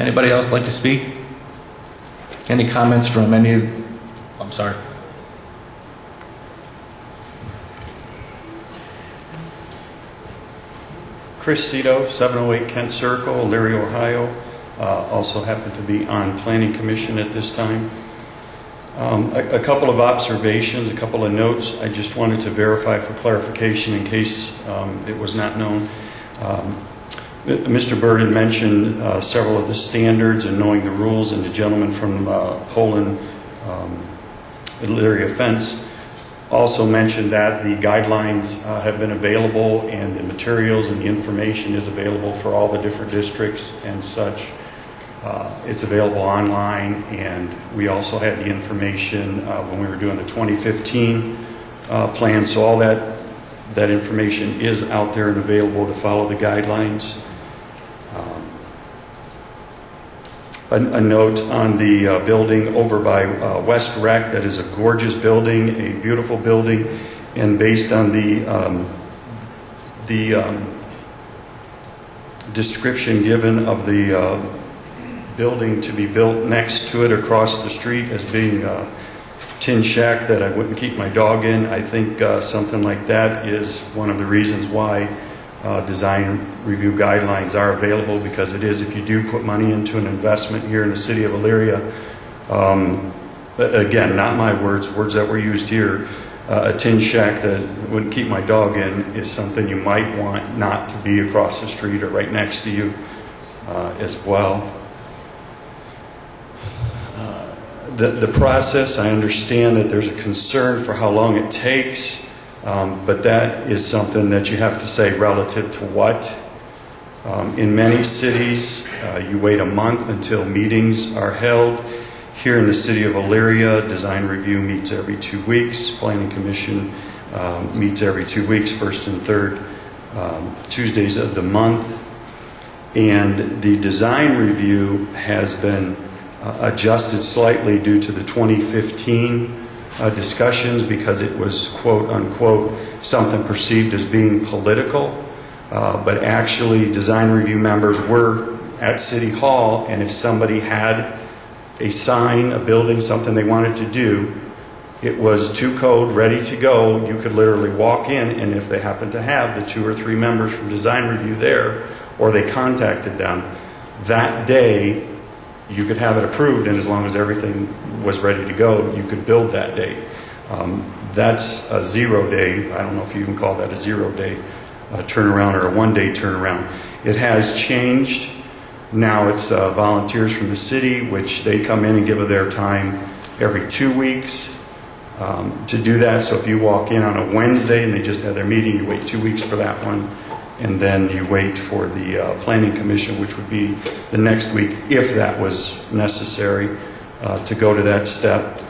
Anybody else like to speak? Any comments from any? I'm sorry. Chris Cito, 708 Kent Circle, Elyria, Ohio. Also happen to be on Planning Commission at this time. A couple of observations, a couple of notes. I just wanted to verify for clarification in case it was not known. Mr. Bird had mentioned several of the standards and knowing the rules, and the gentleman from Poland, Elyria Fence, also mentioned that the guidelines have been available and the materials and the information is available for all the different districts and such. It's available online, and we also had the information when we were doing the 2015 plan, so all that information is out there and available to follow the guidelines. A note on the building over by West Rec, that is a gorgeous building, a beautiful building, and based on the description given of the building to be built next to it across the street as being a tin shack that I wouldn't keep my dog in, I think something like that is one of the reasons why design review guidelines are available, because it is, if you do put money into an investment here in the city of Elyria, again, not my words that were used here, a tin shack that wouldn't keep my dog in is something you might want not to be across the street or right next to you as well. The process, I understand that there's a concern for how long it takes. But that is something that you have to say relative to what. In many cities, you wait a month until meetings are held. Here in the city of Elyria, design review meets every 2 weeks. Planning Commission meets every 2 weeks, first and third Tuesdays of the month. And the design review has been adjusted slightly due to the 2015 discussions, because it was quote unquote something perceived as being political, but actually design review members were at City Hall, and if somebody had a sign, a building, something they wanted to do, it was to code, ready to go. You could literally walk in, and if they happened to have the 2 or 3 members from design review there, or they contacted them that day, you could have it approved, and as long as everything was ready to go, you could build that day. That's a 0 day, I don't know if you can call that a 0 day turnaround or a 1 day turnaround. It has changed. Now it's volunteers from the city, which they come in and give of their time every 2 weeks to do that. So if you walk in on a Wednesday and they just had their meeting, you wait 2 weeks for that one. And then you wait for the Planning Commission, which would be the next week, if that was necessary, to go to that step.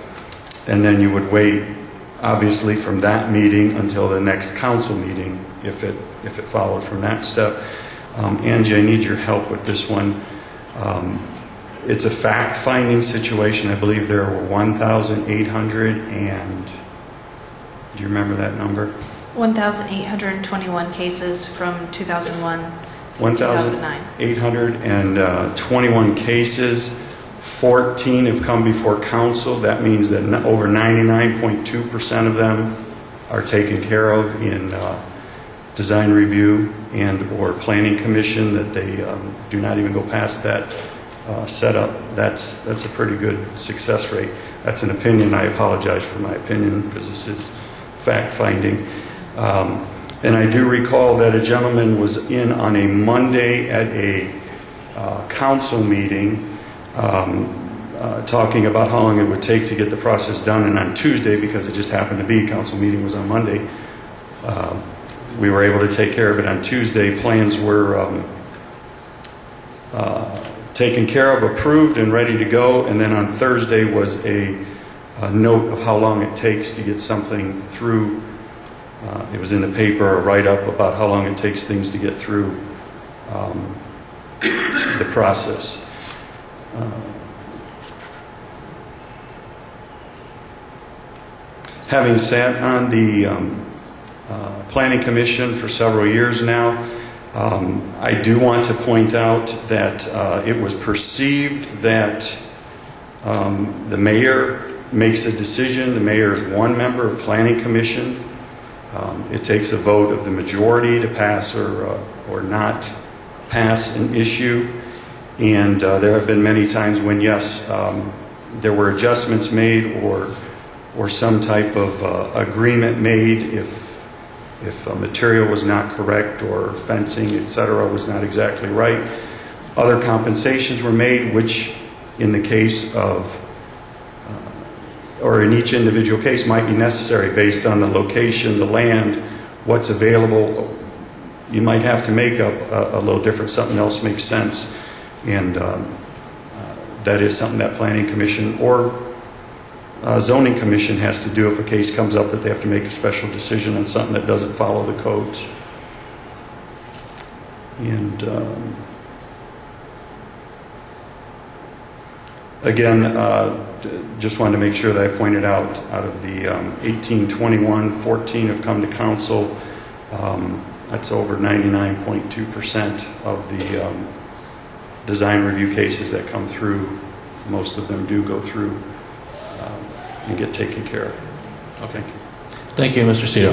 And then you would wait, obviously, from that meeting until the next council meeting, if it followed from that step. Angie, I need your help with this one. It's a fact-finding situation. I believe there were 1,800 and... do you remember that number? 1,821 cases from 2001 to 2009. 1,821 cases. 14 have come before council. That means that over 99.2% of them are taken care of in design review and or planning commission, that they do not even go past that setup. That's a pretty good success rate. That's an opinion. I apologize for my opinion, because this is fact-finding. And I do recall that a gentleman was in on a Monday at a council meeting talking about how long it would take to get the process done, and on Tuesday, because it just happened to be council meeting was on Monday, we were able to take care of it on Tuesday. Plans were taken care of, approved, and ready to go, and then on Thursday was a note of how long it takes to get something through. It was in the paper, a write-up about how long it takes things to get through the process. Having sat on the Planning Commission for several years now, I do want to point out that it was perceived that the mayor makes a decision. The mayor is one member of Planning Commission. It takes a vote of the majority to pass or not pass an issue. And there have been many times when, yes, there were adjustments made or some type of agreement made if material was not correct or fencing, etc., was not exactly right. Other compensations were made, which in the case of, or in each individual case, might be necessary based on the location, the land, what's available. You might have to make up a little different, something else makes sense. And that is something that Planning Commission or Zoning Commission has to do if a case comes up that they have to make a special decision on something that doesn't follow the codes. And again, just wanted to make sure that I pointed out of the 1821-14 have come to council. That's over 99.2% of the design review cases that come through. Most of them do go through and get taken care of. Okay. Thank you, Mr. Cito.